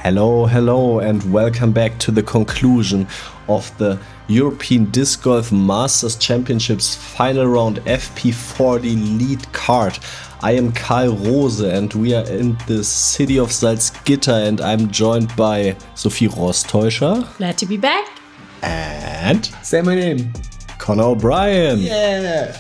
Hello and welcome back to the conclusion of the European Disc Golf Masters Championships final round FP40 lead card. I am Karl Rose and we are in the city of Salzgitter and I'm joined by Sophie Rossteuscher. Glad to be back. And say my name. Conor O'Brien. Yeah.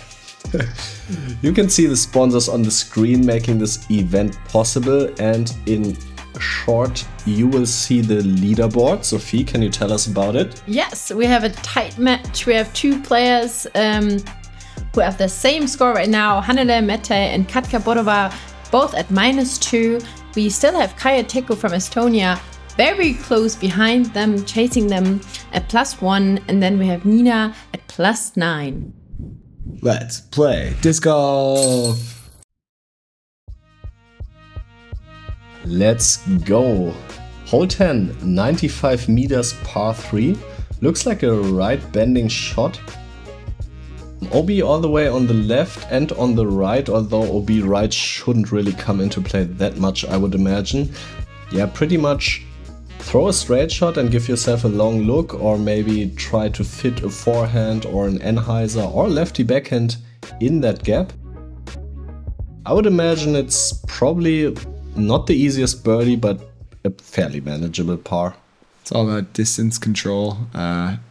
You can see the sponsors on the screen making this event possible, and in short you will see the leaderboard. Sophie, can you tell us about it? Yes, we have a tight match. We have two players who have the same score right now, Hannele Määttä and Katka Bodova, both at -2. We still have Kaire Tekku from Estonia very close behind them, chasing them at +1, and then we have Nina at +9. Let's play disc golf. Let's go. Hole 10, 95 meters par 3. Looks like a right bending shot. OB all the way on the left and on the right, although OB right shouldn't really come into play that much, I would imagine. Yeah, pretty much throw a straight shot and give yourself a long look, or maybe try to fit a forehand or an Anheuser or lefty backhand in that gap. I would imagine it's probably not the easiest birdie, but a fairly manageable par. It's all about distance control.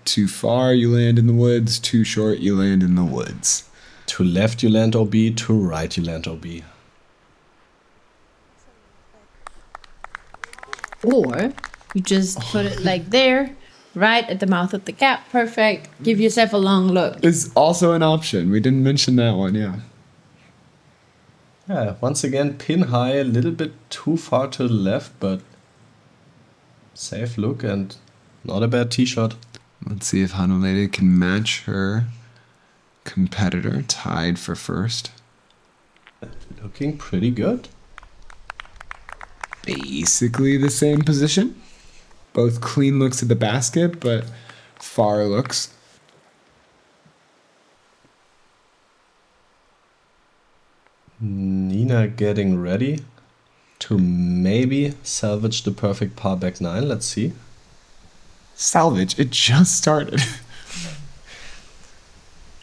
Too far, you land in the woods. Too short, you land in the woods. To left, you land OB. To right, you land OB. Or you just put it like there, right at the mouth of the gap. Perfect. Give yourself a long look. It's also an option. We didn't mention that one, yeah. Yeah, once again, pin high, a little bit too far to the left, but safe look and not a bad tee shot. Let's see if Hannele can match her competitor, tied for first. Looking pretty good. Basically the same position. Both clean looks at the basket, but far looks. Nina getting ready to maybe salvage the perfect par back 9. Let's see. Salvage? It just started.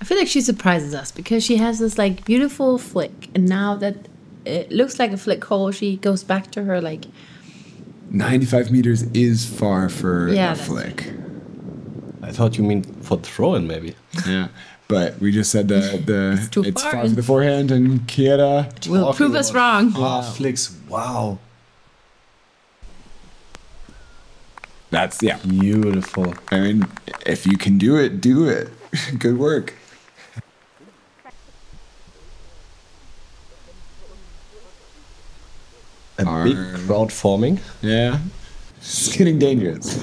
I feel like she surprises us because she has this like beautiful flick, and now that it looks like a flick hole, she goes back to her like 95 meters is far for yeah, a flick. I thought you mean for throw-in maybe. Yeah, but we just said it's far for the forehand, and Kaire will prove us wrong. Flicks, wow. That's, yeah. Beautiful. I mean, if you can do it, do it. Good work. A big crowd forming. Yeah. It's getting dangerous.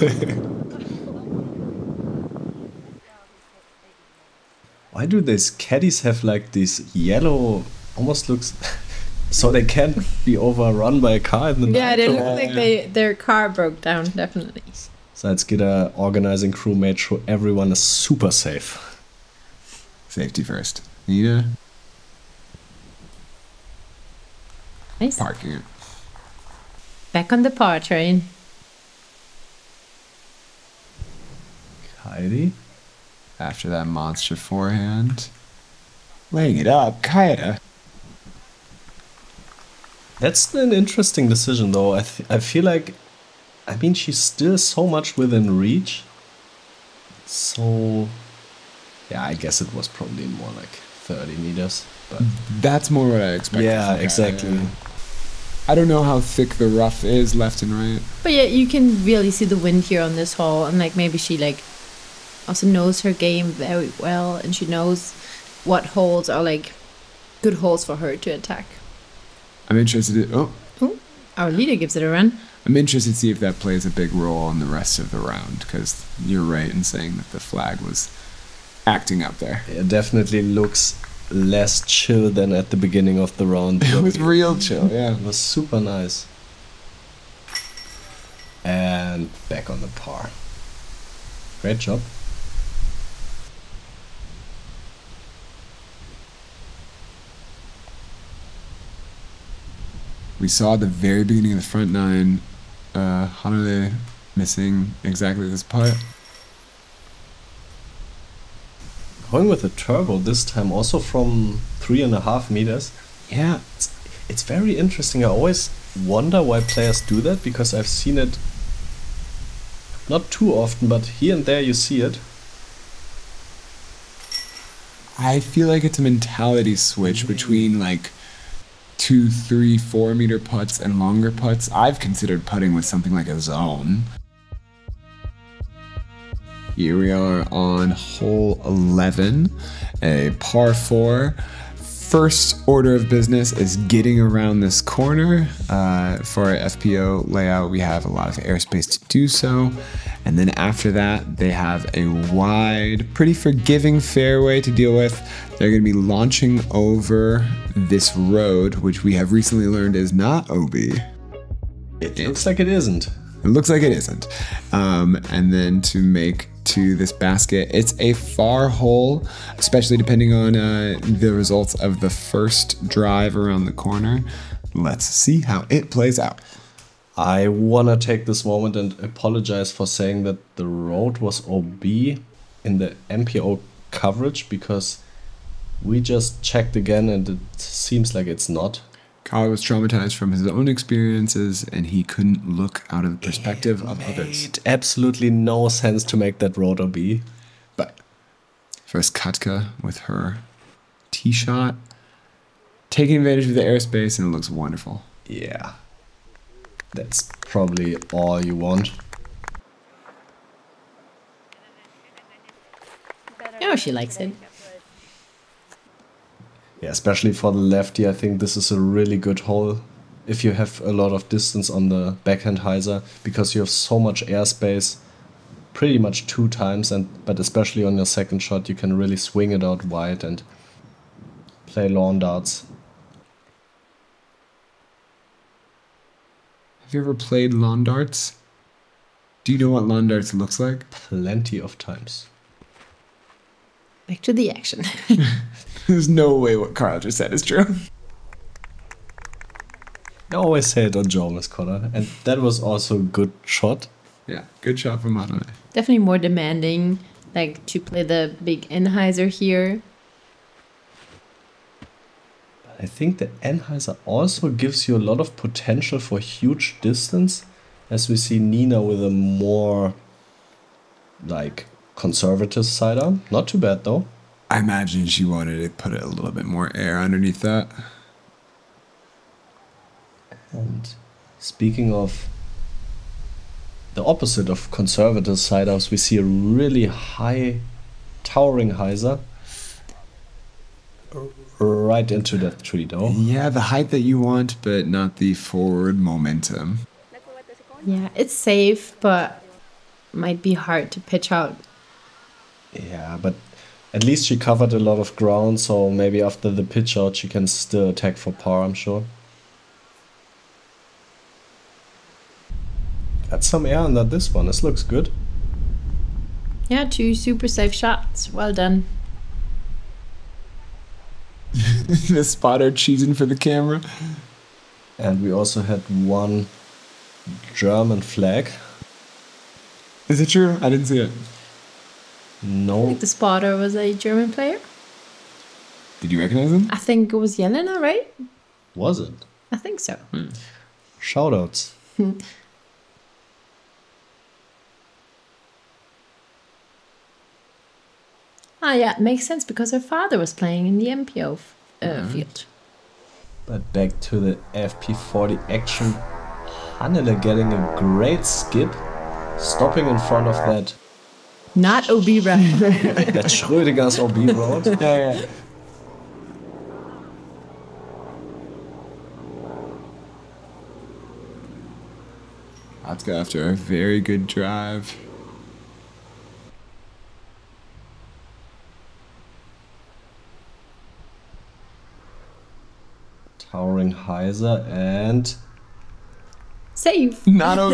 Why do these caddies have like this yellow, almost looks so they can't be overrun by a car in the night? Yeah, they look like their car broke down, definitely. Salzgitter organizing crew made sure everyone is super safe. Safety first. Nina? Nice. Parking it. Back on the par train. Kaire. After that monster forehand. Laying it up, Kaire. That's an interesting decision though. I feel like, I mean, she's still so much within reach. So, yeah, I guess it was probably more like 30 meters. But that's more what I expected. Yeah, exactly. Yeah. I don't know how thick the rough is left and right. But yeah, you can really see the wind here on this hole, and like maybe she like also knows her game very well, and she knows what holes are like good holes for her to attack. I'm interested in, Our leader gives it a run. I'm interested to see if that plays a big role in the rest of the round, because you're right in saying that the flag was acting up there. It definitely looks less chill than at the beginning of the round. It was real chill, yeah. It was super nice. And back on the par. Great job. We saw at the very beginning of the front nine Hannele missing exactly this putt. Going with a turbo this time, also from 3.5 meters. Yeah. It's very interesting. I always wonder why players do that, because I've seen it not too often, but here and there you see it. I feel like it's a mentality switch between like 2, 3, 4 meter putts and longer putts. I've considered putting with something like a zone. Here we are on hole 11, a par 4. First order of business is getting around this corner. For our FPO layout, we have a lot of airspace to do so. And then after that, they have a wide, pretty forgiving fairway to deal with. They're going to be launching over this road, which we have recently learned is not OB. It looks like it isn't. It looks like it isn't. And then to make to this basket, it's a far hole, especially depending on the results of the first drive around the corner. Let's see how it plays out. I wanna take this moment and apologize for saying that the road was OB in the MPO coverage, because we just checked again and it seems like it's not. Kyle was traumatized from his own experiences and he couldn't look out of the perspective of others. It made absolutely no sense to make that road OB. But first Katka with her tee shot, taking advantage of the airspace, and it looks wonderful. Yeah, that's probably all you want. Oh, she likes it. Yeah, especially for the lefty, I think this is a really good hole if you have a lot of distance on the backhand hyzer, because you have so much airspace pretty much 2 times, but especially on your second shot you can really swing it out wide and play lawn darts. Have you ever played lawn darts? Do you know what lawn darts looks like? Plenty of times. Back to the action. There's no way what Carl just said is true. I always say it on Jonas, Conor, and that was also a good shot. Yeah, good shot from Hannele. Definitely more demanding, like to play the big Enheiser here. I think the Enheiser also gives you a lot of potential for huge distance, as we see Nina with a more like conservative sidearm. Not too bad though. I imagine she wanted to put a little bit more air underneath that. And speaking of the opposite of conservative sidearms, we see a really high towering hyzer right into that tree though. Yeah, the height that you want, but not the forward momentum. Yeah, it's safe, but might be hard to pitch out. Yeah, but at least she covered a lot of ground, so maybe after the pitch out she can still attack for par, I'm sure. Got some air under this one, this looks good. Yeah, 2 super safe shots. Well done. The spotter cheesing for the camera. And we also had one German flag. Is it true? I didn't see it. I No, think the spotter was a German player. Did you recognize him? I think it was Jelena, right? was it? I think so. Shoutouts. Ah, yeah, it makes sense because her father was playing in the MPO field. But back to the FP40 action. Hannele getting a great skip, stopping in front of that Not OB run. that Schrödinger's OB road. Yeah. Let's go after a very good drive. Towering hyzer and Safe. Not OB.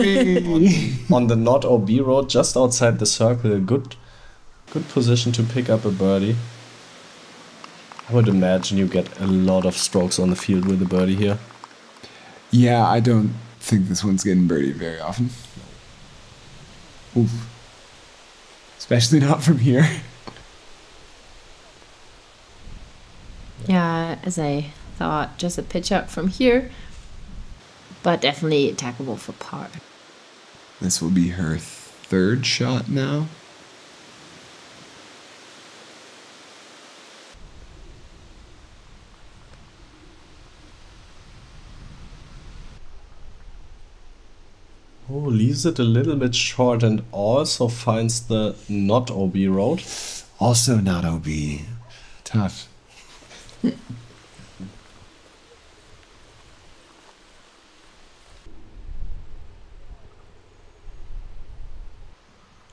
on the not OB road, just outside the circle, a good position to pick up a birdie. I would imagine you get a lot of strokes on the field with a birdie here. Yeah, I don't think this one's getting birdied very often. Oof. Especially not from here. Yeah, as I thought, just a pitch up from here, but definitely attackable for par. This will be her third shot now. Oh, leaves it a little bit short and also finds the not OB road. Also not OB. Tough.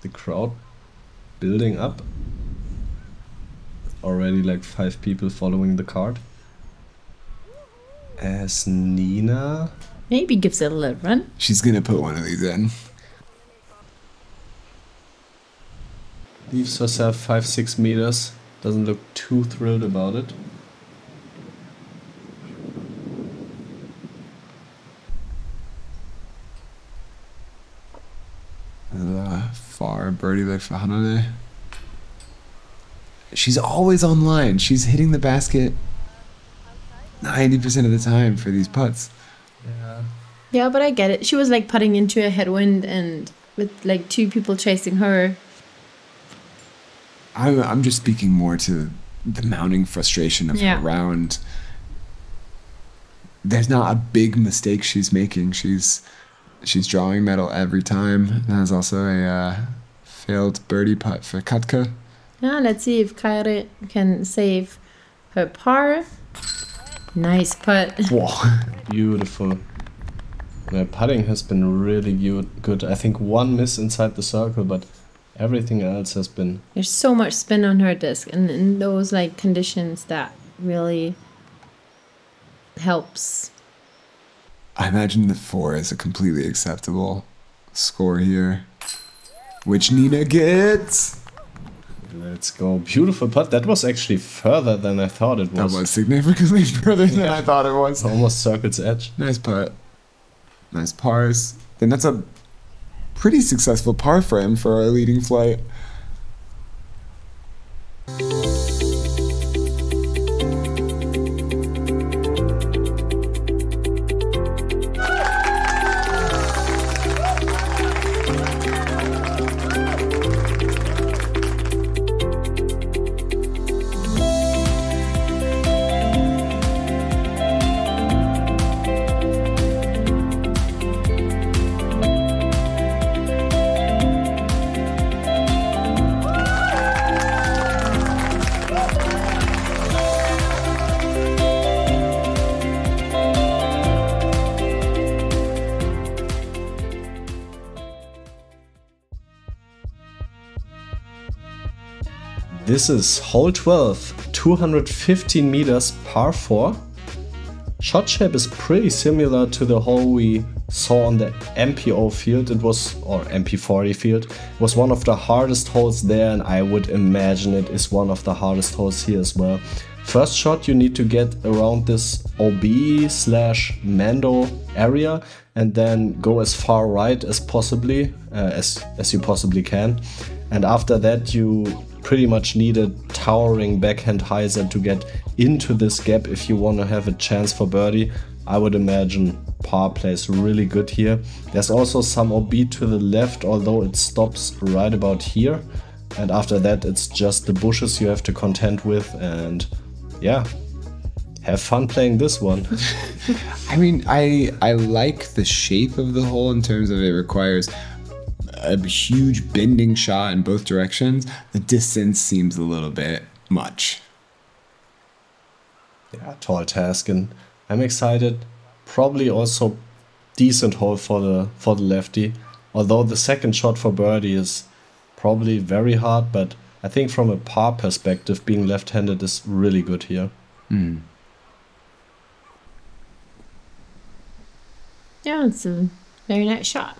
The crowd building up. Already like 5 people following the card. As Nina... Maybe gives it a little run. She's gonna put one of these in. Leaves herself 5-6 meters. Doesn't look too thrilled about it. Far birdie leg for Hannele. She's always online. She's hitting the basket 90% of the time for these putts. Yeah. Yeah, but I get it. She was like putting into a headwind and with like 2 people chasing her. I'm just speaking more to the mounting frustration of her round. There's not a big mistake she's making. She's drawing metal every time. There's also a failed birdie putt for Katka. Yeah, let's see if Kaire can save her par. Nice putt. Whoa. Beautiful. My putting has been really good. I think 1 miss inside the circle, but everything else has been... There's so much spin on her disc, and in those like conditions that really helps. I imagine the 4 is a completely acceptable score here, which Nina gets. Let's go. Beautiful putt. That was actually further than I thought it was. That was significantly further than I thought it was. Almost circle's edge. Nice putt. Nice pars. Then that's a pretty successful par frame for our leading flight. This is hole 12, 215 meters, par 4. Shot shape is pretty similar to the hole we saw on the MPO field. It was, or MP40 field. It was one of the hardest holes there, and I would imagine it is one of the hardest holes here as well. First shot, you need to get around this OB/Mando area and then go as far right as possibly, as you possibly can. And after that, you pretty much need a towering backhand hyzer to get into this gap if you want to have a chance for birdie. I would imagine par plays really good here. There's also some OB to the left, although it stops right about here. And after that, it's just the bushes you have to contend with, and yeah, have fun playing this one. I mean, I like the shape of the hole in terms of it requires a huge bending shot in both directions. The distance seems a little bit much. Yeah, tall task, and I'm excited. Probably also decent hole for the lefty. Although the second shot for birdie is probably very hard, but I think from a par perspective, being left-handed is really good here. Mm. Yeah, it's a very nice shot.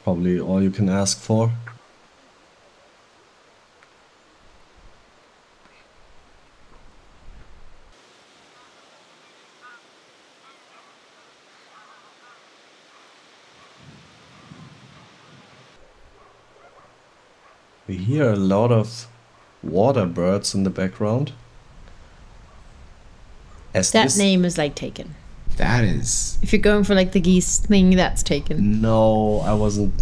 Probably all you can ask for. We hear a lot of water birds in the background. As That name is like taken. That is... If you're going for like the geese thing, that's taken. No, I wasn't.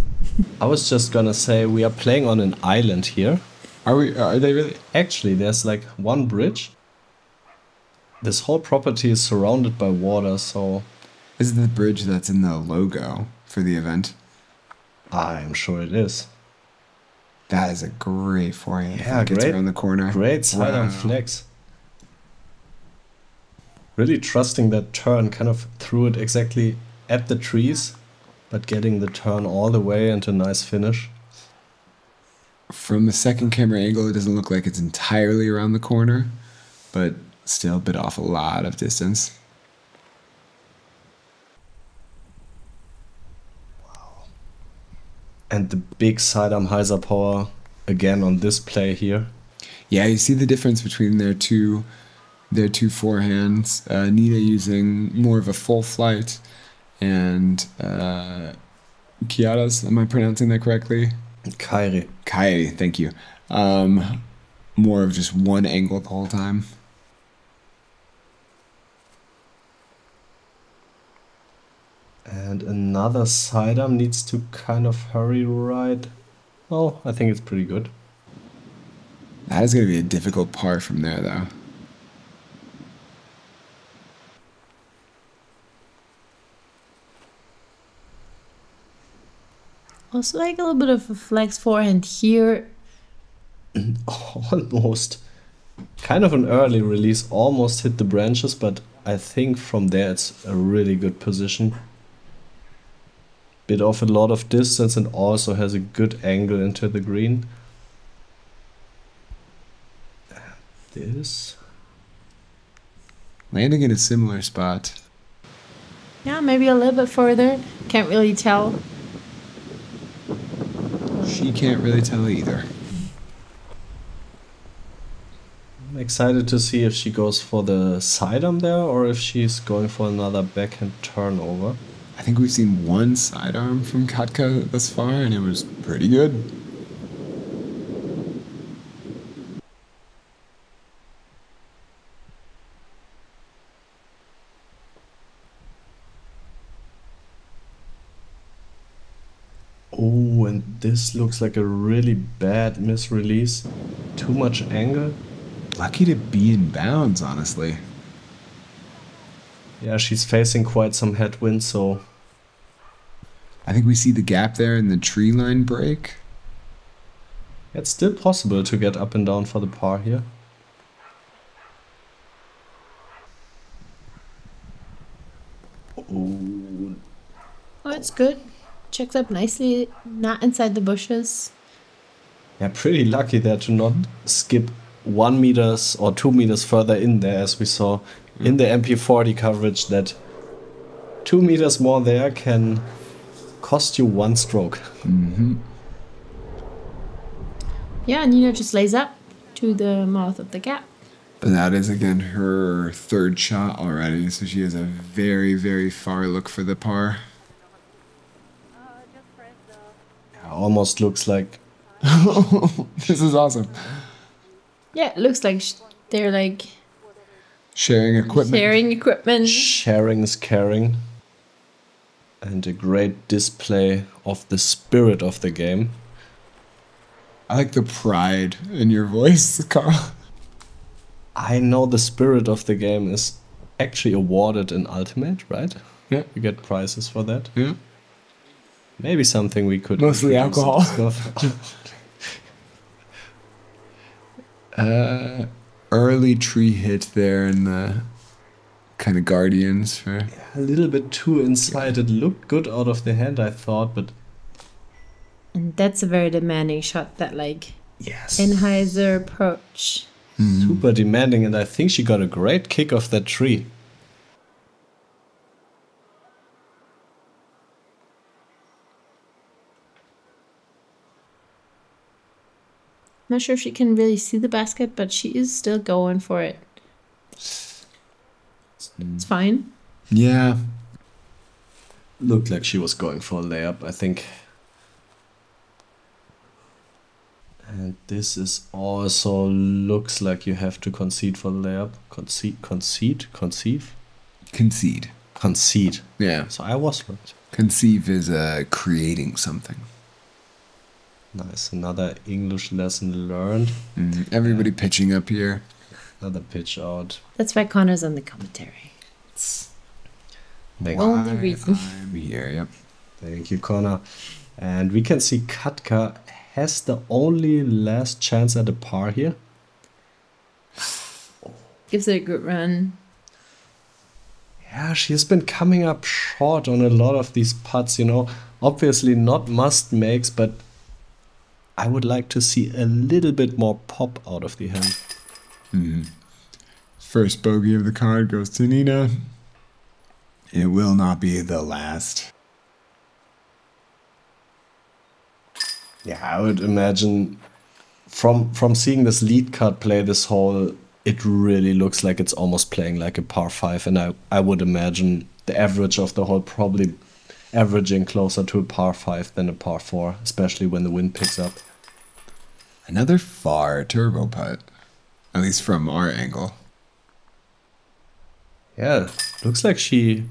I was just gonna say we are playing on an island here. Are we? Are they really? Actually, there's like one bridge. This whole property is surrounded by water, so... Is it the bridge that's in the logo for the event? I'm sure it is. That is a great forehand. Yeah, Gets great. around the corner. Great sidearm flex. Really trusting that turn, kind of threw it exactly at the trees, but getting the turn all the way into a nice finish. From the second camera angle, it doesn't look like it's entirely around the corner, but still bit off a lot of distance. Wow. And the big sidearm hyzer power again on this play here. Yeah, you see the difference between their two forehands. Nina using more of a full flight, and Kiara's, am I pronouncing that correctly? Kaire. Kaire, thank you. More of just one angle the whole time. And another sidearm needs to kind of hurry right. Oh, I think it's pretty good. That is going to be a difficult par from there, though. Also like a little bit of a flex forehand here. Almost. Kind of an early release, almost hit the branches, but I think from there it's a really good position. Bit off a lot of distance and also has a good angle into the green. This. Landing in a similar spot. Yeah, maybe a little bit further. Can't really tell. She can't really tell either. I'm excited to see if she goes for the sidearm there or if she's going for another backhand turnover. I think we've seen one sidearm from Katka thus far, and it was pretty good. Oh, and this looks like a really bad misrelease. Too much angle. Lucky to be in bounds, honestly. Yeah, she's facing quite some headwind, so... I think we see the gap there in the tree line break. It's still possible to get up and down for the par here. Oh, Oh, it's good. Checks up nicely, not inside the bushes. yeah, pretty lucky there to not skip 1 meter or 2 meters further in there, as we saw in the FP40 coverage, that 2 meters more there can cost you 1 stroke. Mm-hmm. Yeah, Nina just lays up to the mouth of the gap. But that is, again, her third shot already, so she has a very, very far look for the par. Yeah, almost looks like... This is awesome. Yeah, it looks like they're like Sharing equipment. sharing equipment. Sharing is caring. And a great display of the spirit of the game. I like the pride in your voice, Carl. I know the spirit of the game is actually awarded in Ultimate, right? Yeah. You get prizes for that. Yeah. Maybe something we could... Mostly introduce alcohol. in Disc Golf. Early tree hit there in the kind of Guardians for... A little bit too inside. It looked good out of the hand, I thought, but... And that's a very demanding shot, that like Yes. Sennheiser approach. Super demanding, and I think she got a great kick off that tree. Not sure if she can really see the basket, but she is still going for it. It's fine. Yeah. Looked like she was going for a layup, I think. And this is also looks like you have to concede for the layup. Concede. Yeah. So I was right. Conceive is creating something. Nice. Another English lesson learned. Everybody pitching up here. Another pitch out. That's why Conor's on the commentary. Only reason. I'm here, yep. Thank you, Conor. And we can see Katka has the only last chance at a par here. Gives it a good run. Yeah, she's been coming up short on a lot of these putts, you know. Obviously not must makes, but I would like to see a little bit more pop out of the hand. First bogey of the card goes to Nina. It will not be the last. Yeah, I would imagine from seeing this lead card play this hole, it really looks like it's almost playing like a par 5. And I would imagine the average of the hole probably averaging closer to a par 5 than a par 4, especially when the wind picks up. Another far turbo putt, at least from our angle. Yeah, looks like she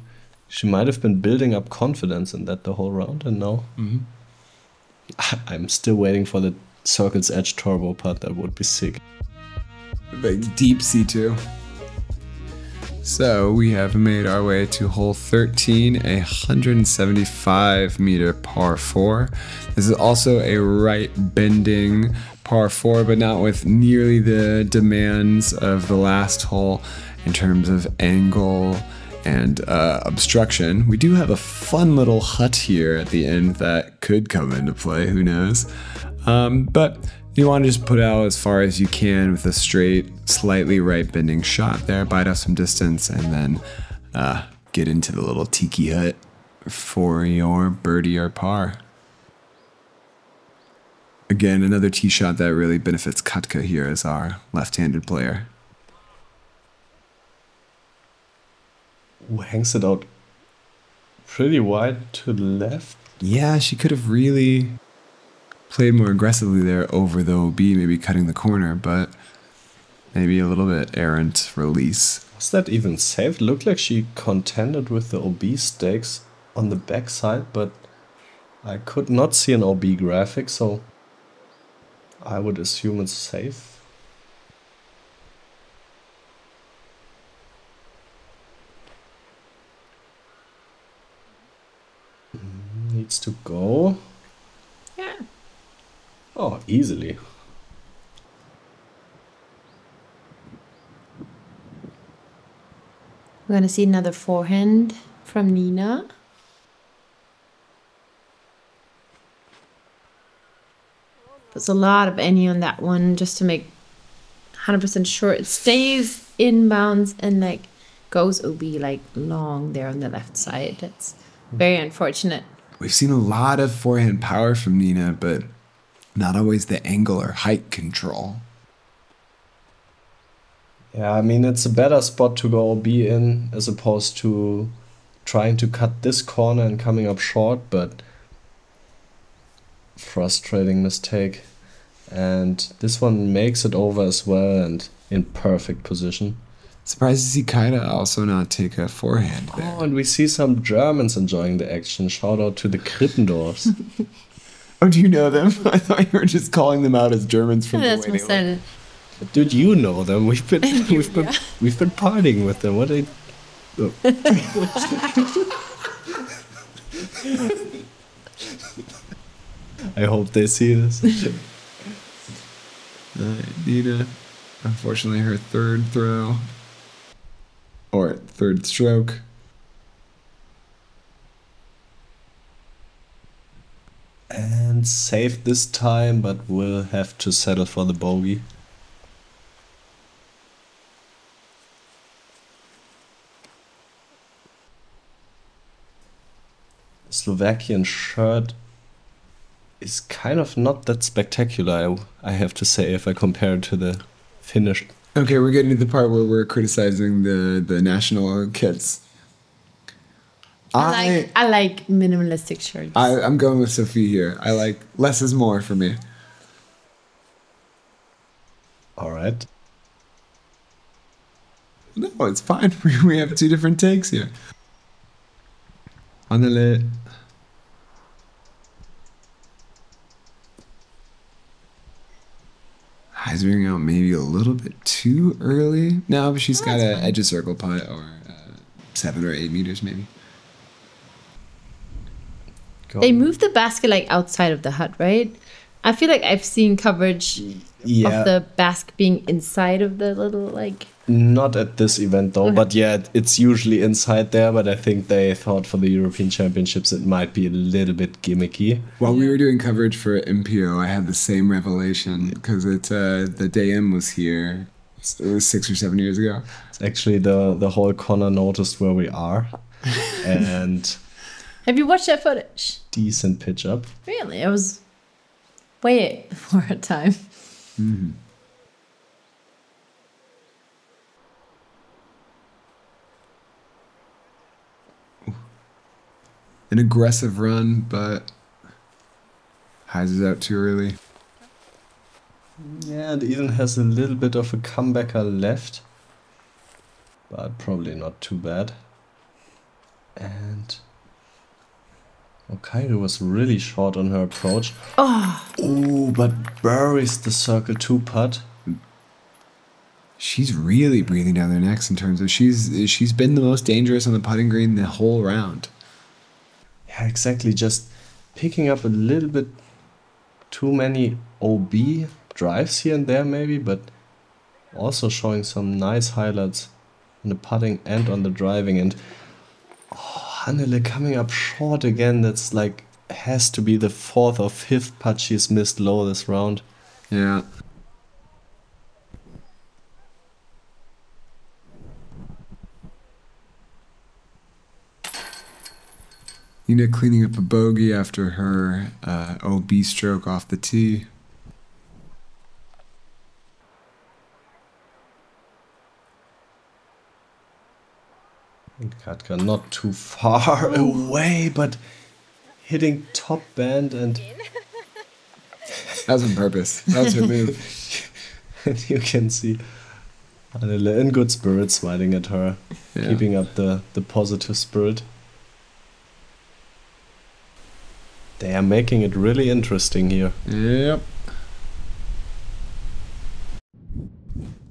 might have been building up confidence in that the whole round, and now I'm still waiting for the Circle's Edge turbo putt. That would be sick. Like deep C2. So we have made our way to hole 13, a 175 meter par 4. This is also a right bending par 4, but not with nearly the demands of the last hole in terms of angle and obstruction. We do have a fun little hut here at the end that could come into play, who knows. But you want to just put out as far as you can with a straight, slightly right bending shot there, bite off some distance, and then get into the little tiki hut for your birdie or par. Again, another tee shot that really benefits Katka here as our left-handed player. Who hangs it out pretty wide to the left. Yeah, she could have really played more aggressively there over the OB, maybe cutting the corner, but maybe a little bit errant release. Was that even safe? It looked like she contended with the OB stakes on the backside, but I could not see an OB graphic, so I would assume it's safe. Needs to go. Yeah. Oh, easily. We're going to see another forehand from Nina. Puts a lot of any on that one just to make 100% sure it stays inbounds and like goes OB like long there on the left side. That's very unfortunate. We've seen a lot of forehand power from Nina, but not always the angle or height control. Yeah, I mean, it's a better spot to go OB in as opposed to trying to cut this corner and coming up short, but frustrating mistake. And this one makes it over as well and in perfect position. Surprised to see Kaire also not take a forehand there. Oh, and we see some Germans enjoying the action. Shout out to the Krippendorfs. Oh, do you know them? I thought you were just calling them out as Germans from That's the way they look. Dude, you know them. We've been partying with them. What they? Oh. I hope they see this. Nina, unfortunately, her third throw or third stroke. And safe this time, but we'll have to settle for the bogey. Slovakian shirt is kind of not that spectacular, I have to say, if I compare it to the Finnish. Okay, we're getting to the part where we're criticizing the national kits. I like minimalistic shirts. I'm going with Sophie here. I like less is more for me. right. No, it's fine. We have two different takes here. Hannele. Hyzering out maybe a little bit too early. No, but she's got an edge of circle putt or 7 or 8 meters maybe. They moved the basket like outside of the hut, right? I feel like I've seen coverage of the basket being inside of the little like... Not at this event though, but yeah, it's usually inside there, but I think they thought for the European Championships it might be a little bit gimmicky. While we were doing coverage for MPO, I had the same revelation because the DM was here. It was 6 or 7 years ago. It's actually the whole Conor noticed where we are. And... Have you watched that footage? Decent pitch up. Really? I was way before her time. Mm-hmm. An aggressive run, but Hyzes out too early. Yeah, it even has a little bit of a comebacker left, but probably not too bad. And Kaire was really short on her approach. Oh, but buries the circle 2 putt. She's really breathing down their necks in terms of she's been the most dangerous on the putting green the whole round. Yeah, exactly. Just picking up a little bit too many OB drives here and there maybe, but also showing some nice highlights on the putting and on the driving. And Hannele coming up short again. That's like, has to be the 4th or 5th putt she's missed low this round. Yeah. Nina cleaning up a bogey after her OB stroke off the tee. And Katka not too far away, but hitting top band and... That was on purpose. That was her move. And you can see Hannele in good spirits smiling at her, keeping up the positive spirit. They are making it really interesting here. Yep.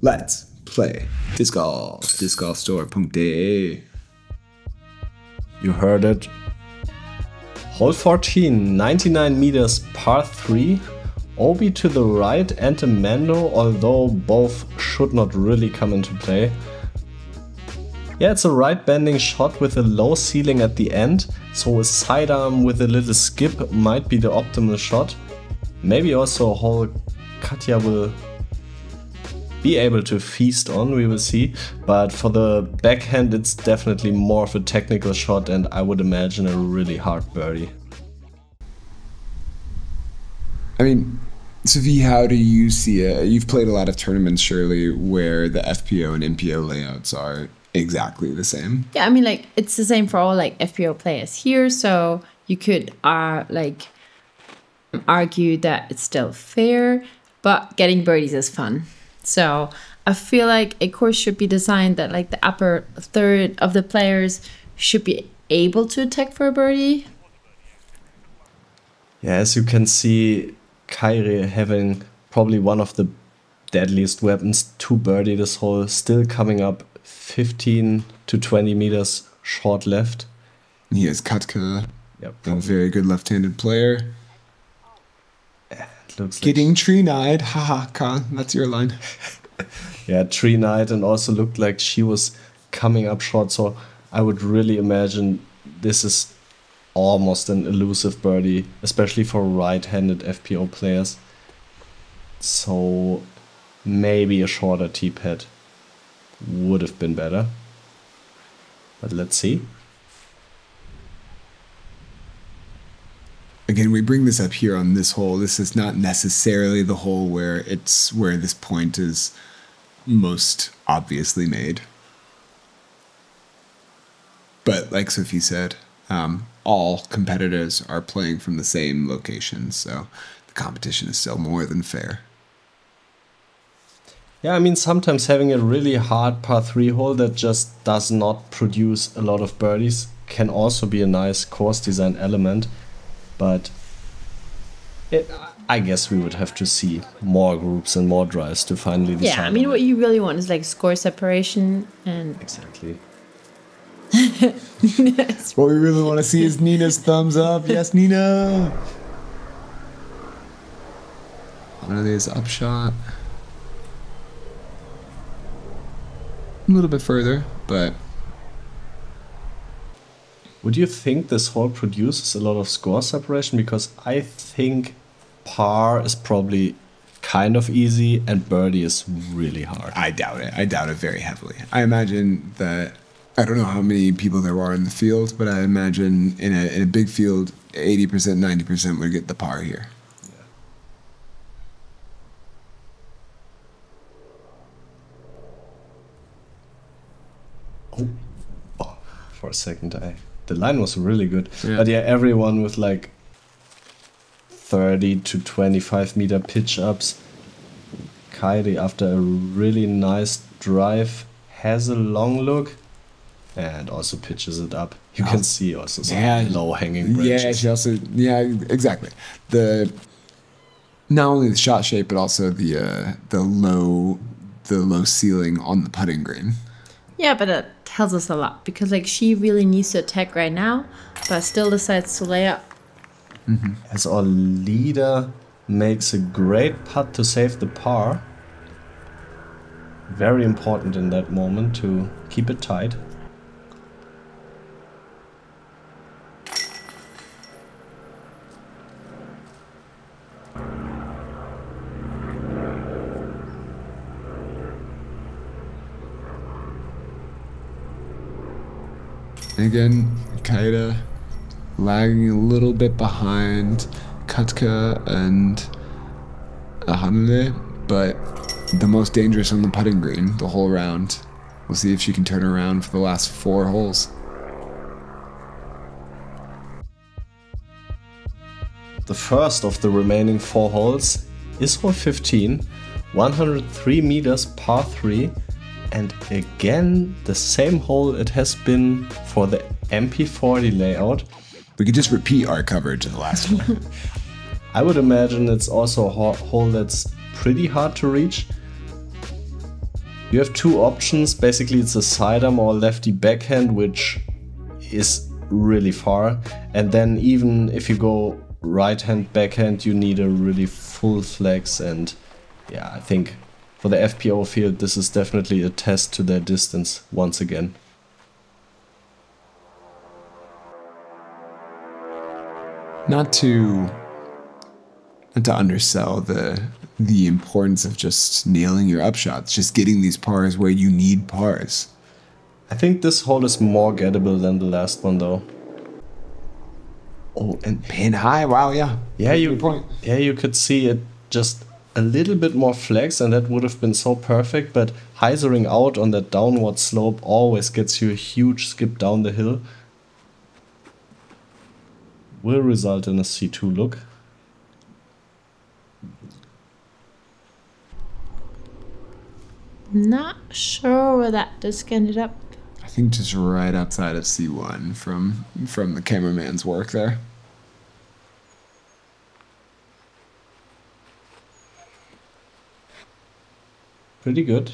Let's play Disc Golf. DiscGolfStore.de. You heard it. Hole 14, 99 meters par 3. OB to the right and a Mando, although both should not really come into play. Yeah, it's a right bending shot with a low ceiling at the end, so a sidearm with a little skip might be the optimal shot. Maybe also a hole Katja will be able to feast on, we will see. But for the backhand it's definitely more of a technical shot and I would imagine a really hard birdie. I mean, Sophie, how do you see it? You've played a lot of tournaments, surely, where the FPO and MPO layouts are exactly the same. Yeah, I mean, like, it's the same for all, like, FPO players here, so you could, like, argue that it's still fair, but getting birdies is fun. So I feel like a course should be designed that, like, the upper third of the players should be able to attack for a birdie. Yeah, as you can see, Kaire having probably one of the deadliest weapons to birdie this hole, still coming up 15 to 20 meters short left. He has Katka, yep, a very good left-handed player. It looks getting like tree-nied, haha, Khan, that's your line. Yeah, tree-nied, and also looked like she was coming up short, so I would really imagine this is almost an elusive birdie, especially for right-handed FPO players. So maybe a shorter tee pad would have been better. But let's see. Again, we bring this up here on this hole. This is not necessarily the hole where this point is most obviously made. But like Sophie said, all competitors are playing from the same location, so the competition is still more than fair. Yeah, I mean, sometimes having a really hard par 3 hole that just does not produce a lot of birdies can also be a nice course design element, but I guess we would have to see more groups and more drives to finally decide. Yeah, I mean, what you really want is like score separation and... Exactly. What we really want to see is Nina's thumbs up. Yes, Nina! One of these upshot. A little bit further, but... Would you think this hole produces a lot of score separation? Because I think par is probably kind of easy and birdie is really hard. I doubt it. I doubt it very heavily. I imagine that, I don't know how many people there are in the field, but I imagine in a big field, 80%, 90% would get the par here. Oh, for a second, the line was really good. Yeah. But yeah, everyone with like 30 to 25 meter pitch ups. Kaire, after a really nice drive, has a long look and also pitches it up. You can see also some low hanging branches. Yeah, she also, yeah, exactly. Not only the shot shape, but also the low ceiling on the putting green. Yeah, but that tells us a lot because like she really needs to attack right now, but still decides to lay up. Mm-hmm. As our leader makes a great putt to save the par. Very important in that moment to keep it tight. Again, Kaire lagging a little bit behind Katka and Hannele, but the most dangerous on the putting green the whole round. We'll see if she can turn around for the last 4 holes. The first of the remaining 4 holes is hole 15, 103 meters par 3, and again the same hole it has been for the FP40 layout. We could just repeat our coverage of the last one. I would imagine it's also a hole that's pretty hard to reach. You have 2 options. Basically it's a sidearm or lefty backhand, which is really far, and then even if you go right hand backhand you need a really full flex, and yeah, I think for the FPO field this is definitely a test to their distance once again. Not to undersell the importance of just nailing your upshots, just getting these pars where you need pars. I think this hole is more gettable than the last one though. Oh, and pin high, wow, yeah. Yeah, good point. Yeah, you could see it just a little bit more flex and that would have been so perfect, but hyzering out on that downward slope always gets you a huge skip down the hill. Will result in a C2 look. Not sure where that disc ended up. I think just right outside of C1 from the cameraman's work there. Pretty good.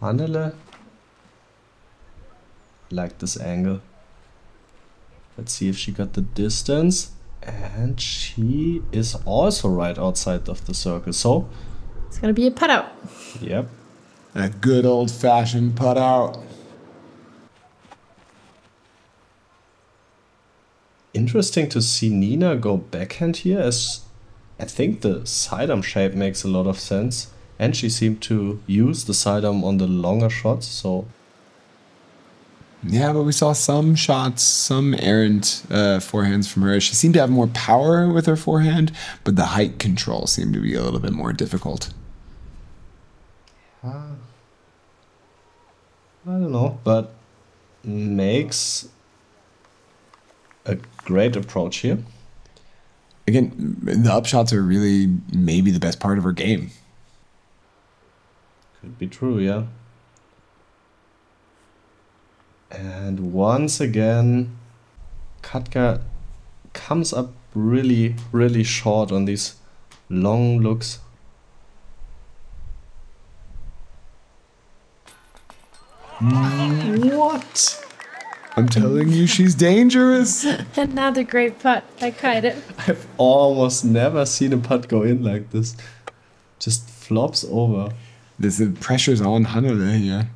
Hannele. Like this angle. Let's see if she got the distance. And she is also right outside of the circle. So it's gonna be a putt out. Yep. A good old-fashioned putt out. Interesting to see Nina go backhand here, as I think the sidearm shape makes a lot of sense. And she seemed to use the sidearm on the longer shots, so... Yeah, but we saw some shots, some errant forehands from her. She seemed to have more power with her forehand, but the height control seemed to be a little bit more difficult. I don't know, but makes a great approach here. again, the upshots are really maybe the best part of her game. Could be true, yeah. And once again, Katka comes up really, really short on these long looks. What? I'm telling you, she's dangerous. Another great putt by Kaire. I've almost never seen a putt go in like this. Just flops over. The pressure's on Hannele here.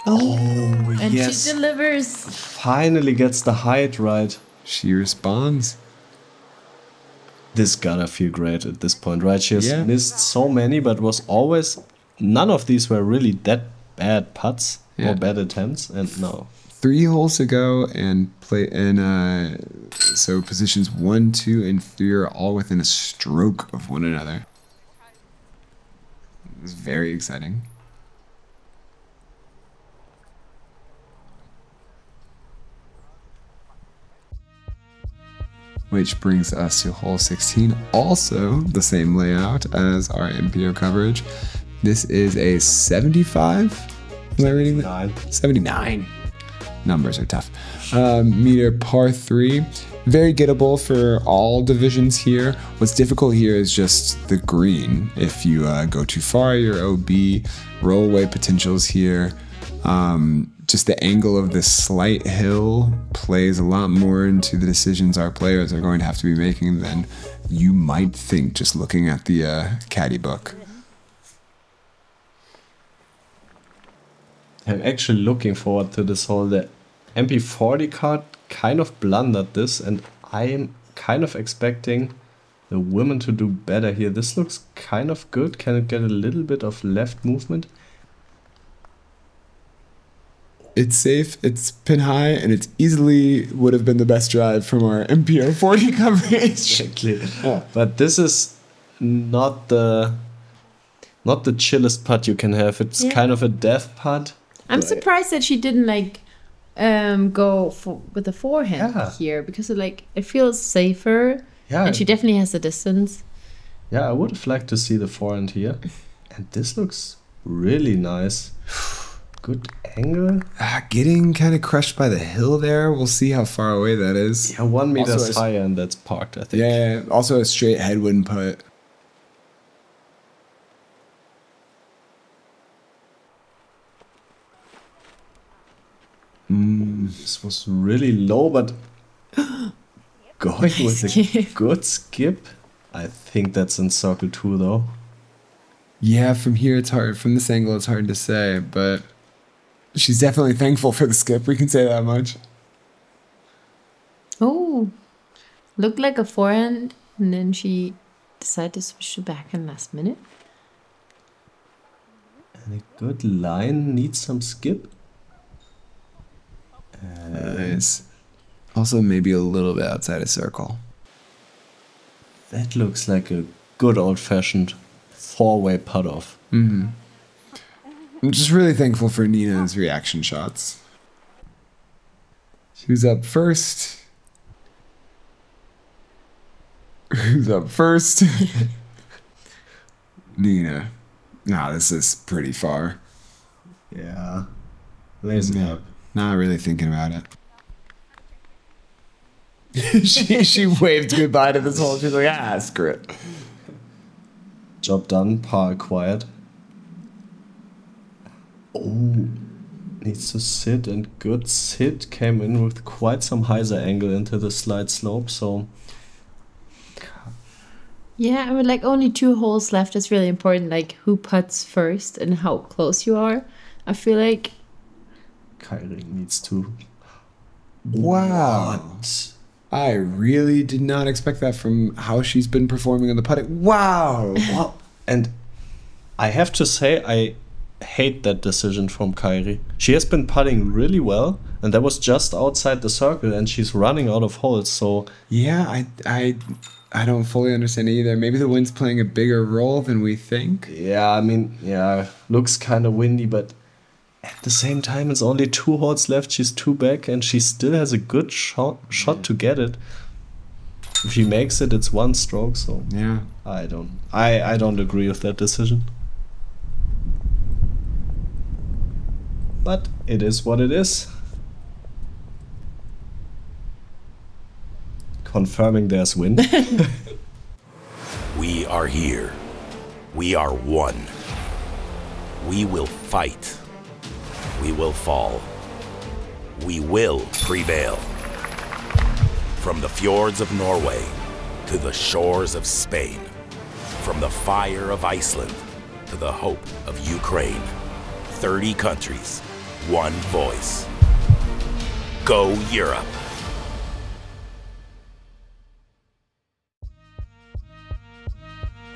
Oh, And yes. she delivers. Finally gets the height right. She responds. This gotta feel great at this point, right? She has Yeah. missed so many, but was always... None of these were really that bad putts Yeah. or bad attempts, and no. 3 holes to go, and so positions 1, 2, and 3 are all within a stroke of one another. It's very exciting. Which brings us to hole 16, also the same layout as our MPO coverage. This is a 75. Am I reading that? 79. Numbers are tough. Meter par 3. Very gettable for all divisions here. What's difficult here is just the green. If you go too far, your OB, rollaway potentials here. Just the angle of this slight hill plays a lot more into the decisions our players are going to have to be making than you might think just looking at the caddy book. I'm actually looking forward to this hole. The MP40 card kind of blundered this, and I'm kind of expecting the women to do better here. This looks kind of good. Can it get a little bit of left movement? It's safe, it's pin high, and it's easily would have been the best drive from our MPO 40 coverage. Exactly. But this is not the chillest putt you can have. It's kind of a death putt. I'm surprised that she didn't go with the forehand here, because it feels safer. Yeah. And she definitely has the distance. Yeah, I would have liked to see the forehand here. And this looks really nice. Good angle. Getting kind of crushed by the hill there. We'll see how far away that is. Yeah, 1 meter Also higher, and that's parked, I think. Yeah, also a straight headwind putt. This was really low, but going with a good skip. I think that's in circle 2, though. Yeah, from here it's hard. From this angle it's hard to say, but she's definitely thankful for the skip. We can say that much. Oh, looked like a forehand, and then she decided to switch to backhand last minute. And a good line needs some skip. Nice. Also maybe a little bit outside of circle. That looks like a good old-fashioned 4-way putt-off. Mm-hmm. I'm just really thankful for Nina's reaction shots. Who's up first? Who's up first? Nina. Nah, this is pretty far. Yeah. Lazy up. Not really thinking about it. she waved goodbye to this hole. She's like, screw it. Job done, par acquired. Oh, needs to sit, and good sit. Came in with quite some hyzer angle into the slight slope, so... Yeah, I mean, only 2 holes left is really important, who putts first and how close you are. I feel like... Kaire needs to... Wow. What? I really did not expect that from how she's been performing on the putting. Wow. Wow. And I have to say, I hate that decision from Kaire. She has been putting really well, and that was just outside the circle, and she's running out of holes, so... Yeah, I don't fully understand either. Maybe the wind's playing a bigger role than we think. Yeah, I mean, yeah, looks kind of windy, but at the same time, it's only 2 holes left. She's 2 back, and she still has a good shot to get it. If she makes it, it's 1 stroke. So yeah, I don't agree with that decision. But it is what it is. Confirming there's wind. We are here. We are one. We will fight. We will fall. We will prevail. From the fjords of Norway to the shores of Spain, from the fire of Iceland to the hope of Ukraine, 30 countries, 1 voice. Go Europe!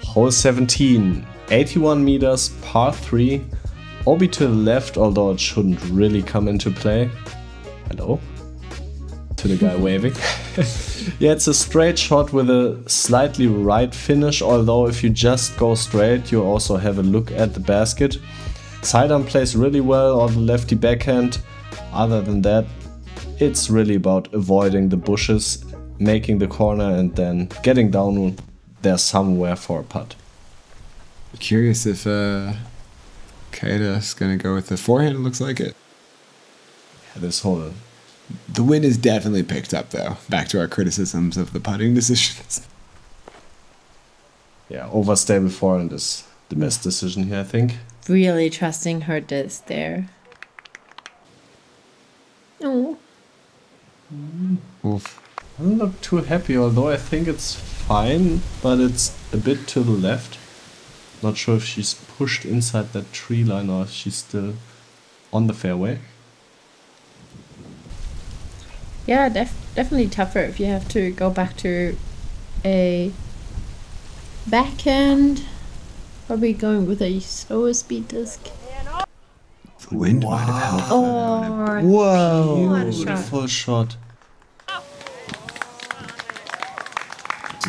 Hole 17, 81 meters, par 3. OB to the left, although it shouldn't really come into play. Hello? To the guy waving. Yeah, it's a straight shot with a slightly right finish, although if you just go straight, you also have a look at the basket. Sidearm plays really well on the lefty backhand. Other than that, it's really about avoiding the bushes, making the corner, and then getting down there somewhere for a putt. Curious if Kaire is going to go with the forehand. It looks like it. Yeah, this hole. The wind is definitely picked up, though. Back to our criticisms of the putting decisions. Yeah, overstable forehand is the best decision here, I think. Really trusting her disc there. Oh. Oof. I don't look too happy, although I think it's fine, but it's a bit to the left. Not sure if she's pushed inside that tree line or if she's still on the fairway. Yeah, definitely tougher if you have to go back to a backhand. Probably going with a slower speed disc. The wind might have helped. Oh, whoa! What a shot. Beautiful shot.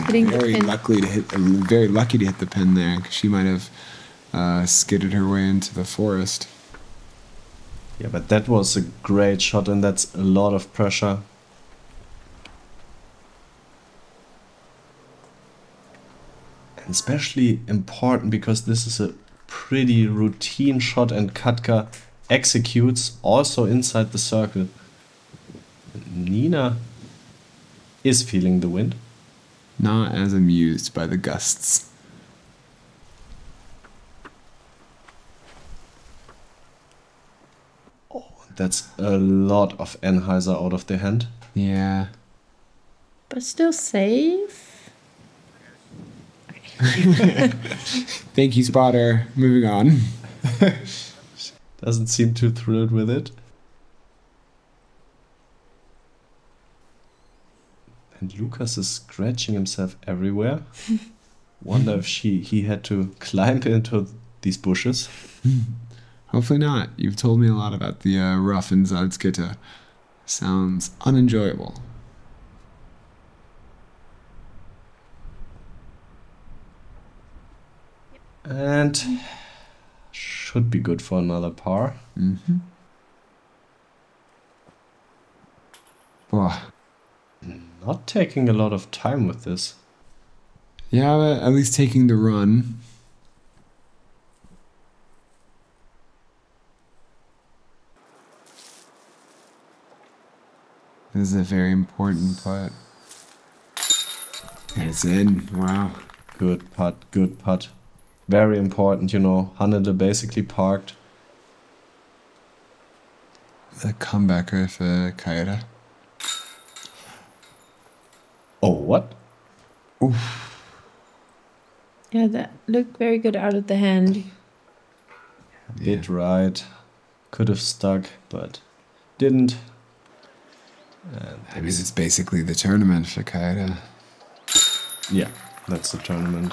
Hitting the Very pin. very lucky to hit the pin there, 'cause she might have skidded her way into the forest. Yeah, but that was a great shot and that's a lot of pressure. And especially important because this is a pretty routine shot and Katka executes also inside the circle. Nina is feeling the wind. Not as amused by the gusts. That's a lot of Anheuser out of their hand. Yeah. But still safe. Thank you, spotter. Moving on. Doesn't seem too thrilled with it. And Lucas is scratching himself everywhere. Wonder if he had to climb into these bushes. Hopefully not. You've told me a lot about the rough in Salzgitter. Sounds unenjoyable. And should be good for another par. Mm-hmm. Oh. Not taking a lot of time with this. Yeah, but at least taking the run. This is a very important putt. And it's in. Wow. Good putt, good putt. Very important, you know. Hannele basically parked. The comeback of Kaire. Oh, what? Oof. Yeah, that looked very good out of the hand. Bit right. Could have stuck, but didn't. And I mean, it's basically the tournament for Kaire. yeah, that's the tournament.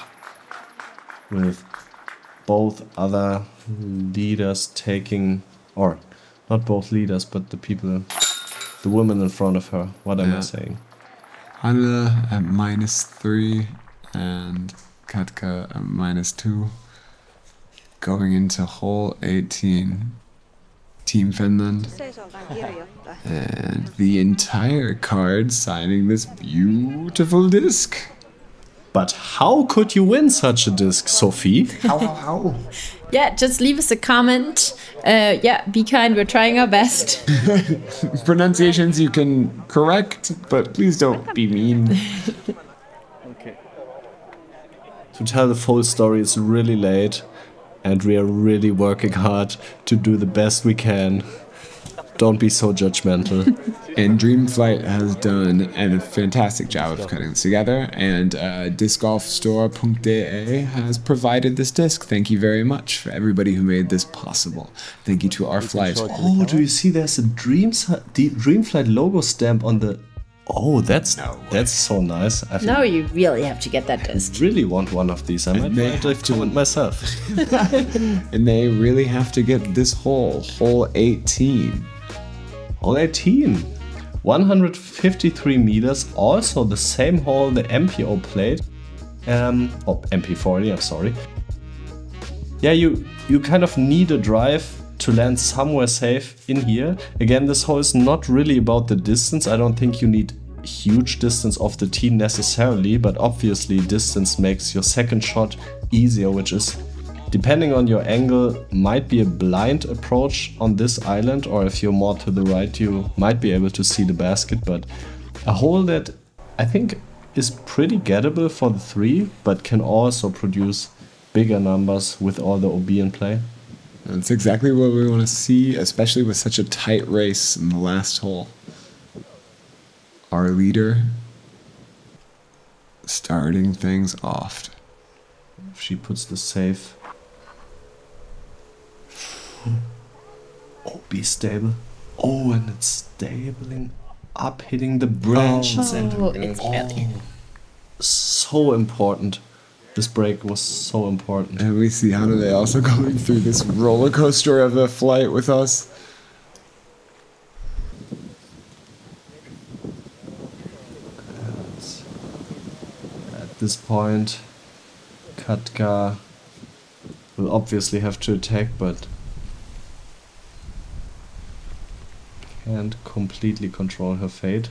With both other leaders taking, or not both leaders, but the people, the women in front of her. What am I saying? Hannele at -3 and Katka at -2. Going into hole 18. Team Finland. And the entire card signing this beautiful disc. But how could you win such a disc, Sophie? How? Yeah, just leave us a comment. Yeah, be kind. We're trying our best. Pronunciations you can correct, but please don't be mean. Okay. To tell the full story, it's really late, and we are really working hard to do the best we can. Don't be so judgmental. And Dreamflight has done a fantastic job of putting this together, and DiscGolfStore.de has provided this disc. Thank you very much for everybody who made this possible. Thank you to our flight. Oh, do you see there's a Dreamflight logo stamp on the... Oh, that's so nice. Now you really have to get that disc. I really want one of these. I might have to one myself. And they really have to get this hole 18. Hole 18. 153 meters, also the same hole the MPO played. MP40, I'm sorry. Yeah, you kind of need a drive to land somewhere safe in here. Again, this hole is not really about the distance. I don't think you need huge distance off the tee necessarily, but obviously distance makes your second shot easier, which is, depending on your angle, might be a blind approach on this island, or if you're more to the right, you might be able to see the basket, but a hole that I think is pretty gettable for the 3, but can also produce bigger numbers with all the OB in play. That's exactly what we want to see, especially with such a tight race in the last hole. Our leader starting things off. If she puts the safe. Oh, be stable. Oh, and it's stabling up, hitting the branches. It's really... So important. This break was so important. And we see Hannele also going through this roller coaster of a flight with us. At this point, Katka will obviously have to attack, but can't completely control her fate.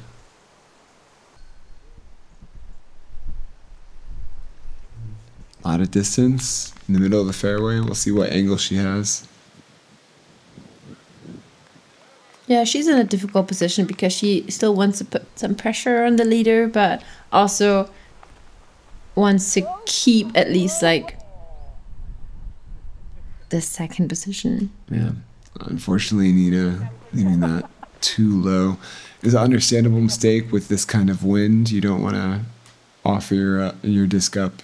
A lot of distance in the middle of the fairway. We'll see what angle she has. Yeah, she's in a difficult position because she still wants to put some pressure on the leader, but also wants to keep at least like the second position. Yeah. Unfortunately, Nina leaving that too low is an understandable mistake with this kind of wind. You don't want to offer your disc up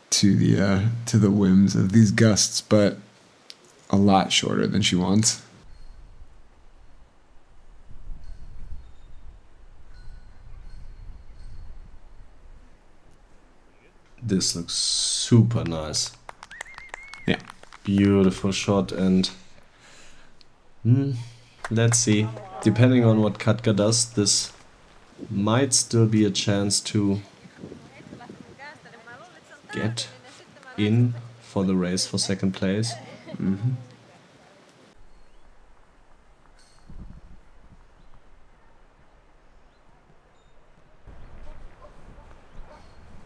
to the whims of these gusts, but a lot shorter than she wants. This looks super nice. Yeah. Beautiful shot, and let's see. Depending on what Katka does, this might still be a chance to get in for the race for second place.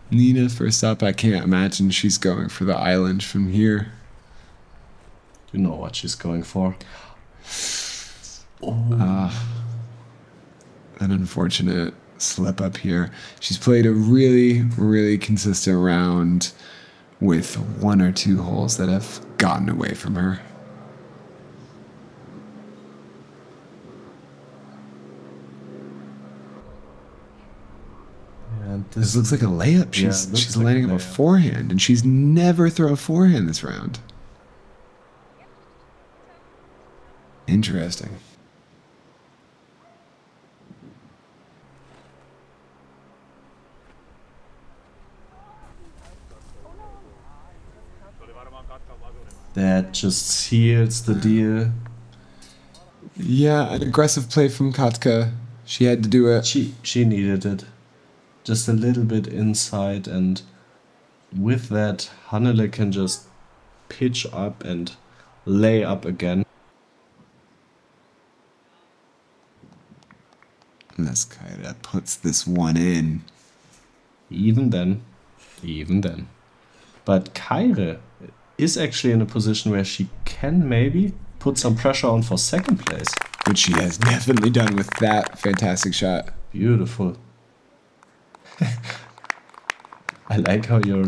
Nina, first up, I can't imagine she's going for the island from here. You know what she's going for. An unfortunate slip up here. She's played a really, really consistent round with 1 or 2 holes that have gotten away from her. And This looks like a layup. She's like landing a up a layup. forehand, and she's never thrown a forehand this round. Interesting. that just seals the deal. Yeah, an aggressive play from Katka. She had to do it. She needed it. just a little bit inside, and with that, Hannele can just pitch up and lay up again. Unless Kaire puts this one in. Even then. But Kaire is actually in a position where she can maybe put some pressure on for second place. Which she has definitely done with that fantastic shot. Beautiful. I like how you're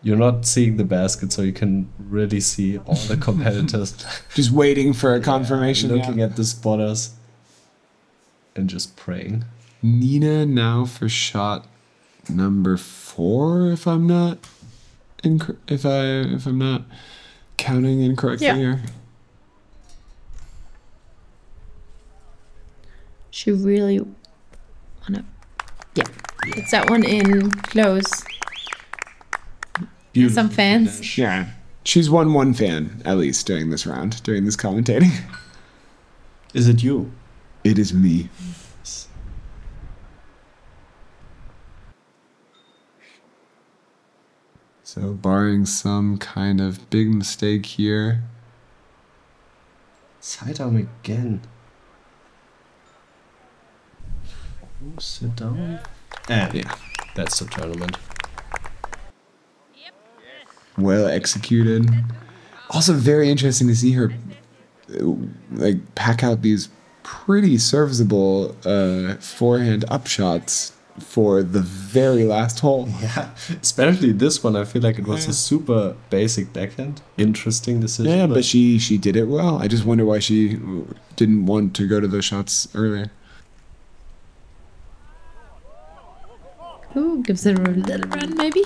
not seeing the basket, so you can really see all the competitors. Just waiting for a confirmation. Looking at the spotters and just praying. Nina now for shot number 4, if I'm not if I'm not counting incorrectly here. She really wanna it's that one in close. Some fans. Finish. Yeah. She's won one fan, at least, during this round, during this commentating. Is it you? It is me. So, barring some kind of big mistake here. Sidearm again. Oh, sit down. And yeah, that's the tournament. Well executed. Also very interesting to see her like pack out these pretty serviceable forehand upshots for the very last hole. Yeah, especially this one. I feel like it was a super basic backhand. Interesting decision. Yeah, but she did it well. I just wonder why she didn't want to go to those shots earlier. Ooh, gives it a little run maybe.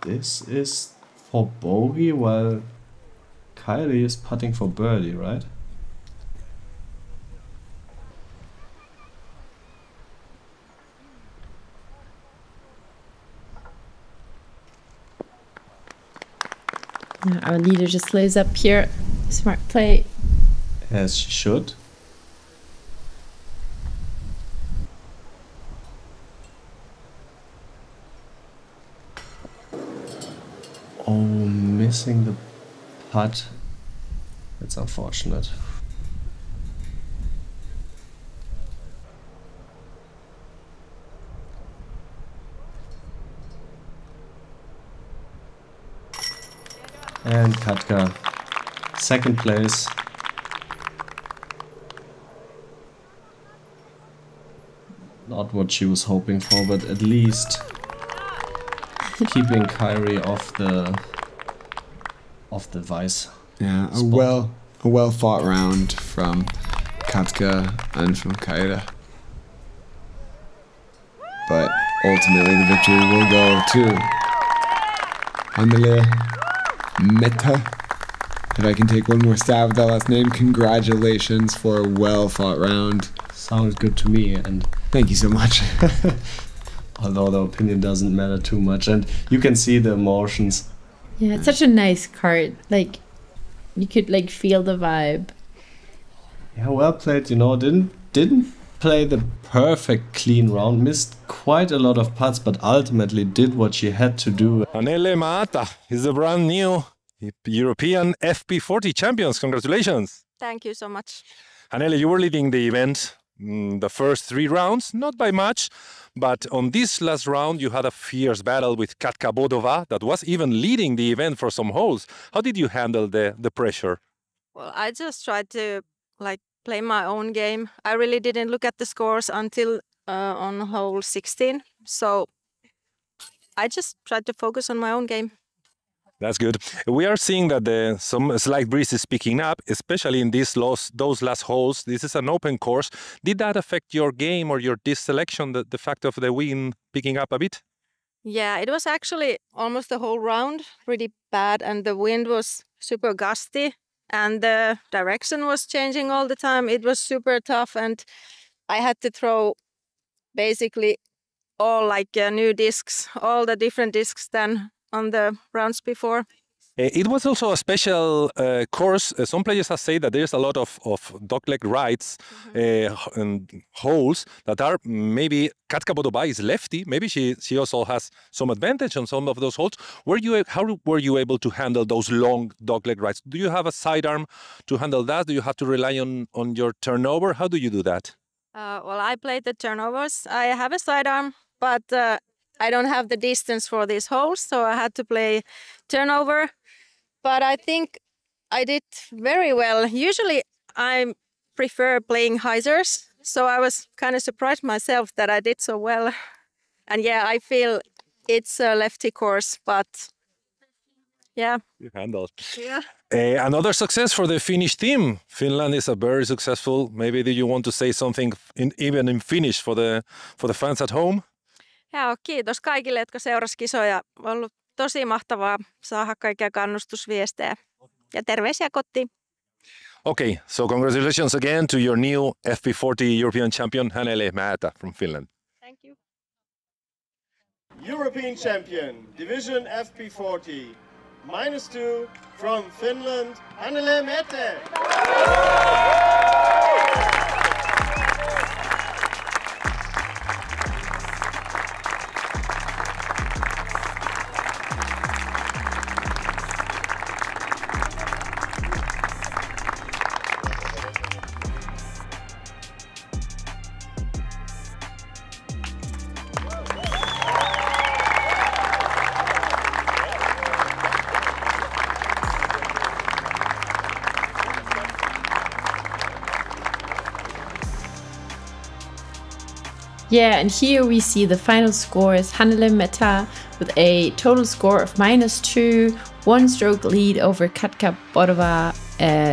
This is for bogey while Kaire is putting for birdie, right? Yeah, our leader just lays up here. Smart play. As she should. Oh, missing the putt. That's unfortunate. And Katka, second place. Not what she was hoping for, but at least keeping Kaire off the vice. Yeah, a well fought round from Katka and from Kaire. But ultimately the victory will go to Hannele Määttä. If I can take one more stab at that last name, congratulations for a well fought round. Sounds good to me, and thank you so much. Although the opinion doesn't matter too much, and you can see the emotions. Yeah, it's such a nice card. Like, you could like feel the vibe. Yeah, well played. You know, didn't play the perfect clean round. Missed quite a lot of putts, but ultimately did what she had to do. Hannele Määttä is the brand new European FP40 champions. Congratulations. Thank you so much. Hannele, you were leading the event the first 3 rounds, not by much, but on this last round you had a fierce battle with Katka Bodova that was even leading the event for some holes. How did you handle the pressure? Well, I just tried to play my own game. I really didn't look at the scores until on hole 16, so I just tried to focus on my own game. That's good. We are seeing that some slight breeze is picking up, especially in those last holes. This is an open course. Did that affect your game or your disc selection, the fact of the wind picking up a bit? Yeah, it was actually almost the whole round pretty bad, and the wind was super gusty, and the direction was changing all the time. It was super tough, and I had to throw basically all new discs, all the different discs than on the rounds before. It was also a special course. Some players have said that there's a lot of dogleg rides and holes that are maybe Katka Bodova is lefty. Maybe she also has some advantage on some of those holes. How were you able to handle those long dogleg rides? Do you have a sidearm to handle that? Do you have to rely on your turnover? How do you do that? Well, I played the turnovers. I have a sidearm, but I don't have the distance for these holes, so I had to play turnover. But I think I did very well. Usually I prefer playing hyzers, so I was kind of surprised myself that I did so well. And yeah, I feel it's a lefty course, but yeah. You handled. Yeah. Another success for the Finnish team. Finland is a very successful. Maybe do you want to say something even in Finnish for the fans at home? Joo, kiitos kaikille, jotka seurasivat kisoja. On ollut tosi mahtavaa saada kaikkia kannustusviestejä. Ja terveisiä kotiin. Okay, so congratulations again to your new FP40 European champion, Hannele Määttä from Finland. Thank you. European champion, division FP40, -2 from Finland, Hannele Määttä. Yeah, and here we see the final score is Hannele Määttä with a total score of -2, 1 stroke lead over Katka Bodova,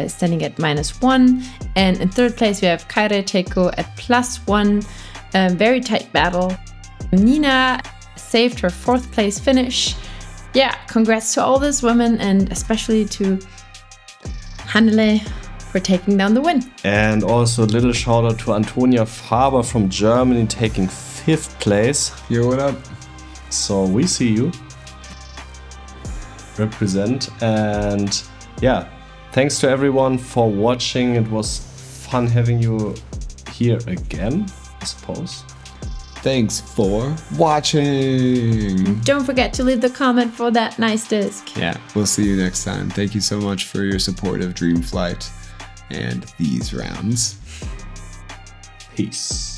standing at -1. And in third place we have Kaire Tekku at +1. Very tight battle. Nina saved her 4th place finish. Yeah, congrats to all these women and especially to Hannele for taking down the win. And also a little shout out to Antonia Faber from Germany taking 5th place. Yo, what up? So we see you. Represent. And yeah, thanks to everyone for watching. It was fun having you here again, I suppose. Thanks for watching. Don't forget to leave the comment for that nice disc. Yeah, we'll see you next time. Thank you so much for your support of Dream Flight and these rounds. Peace.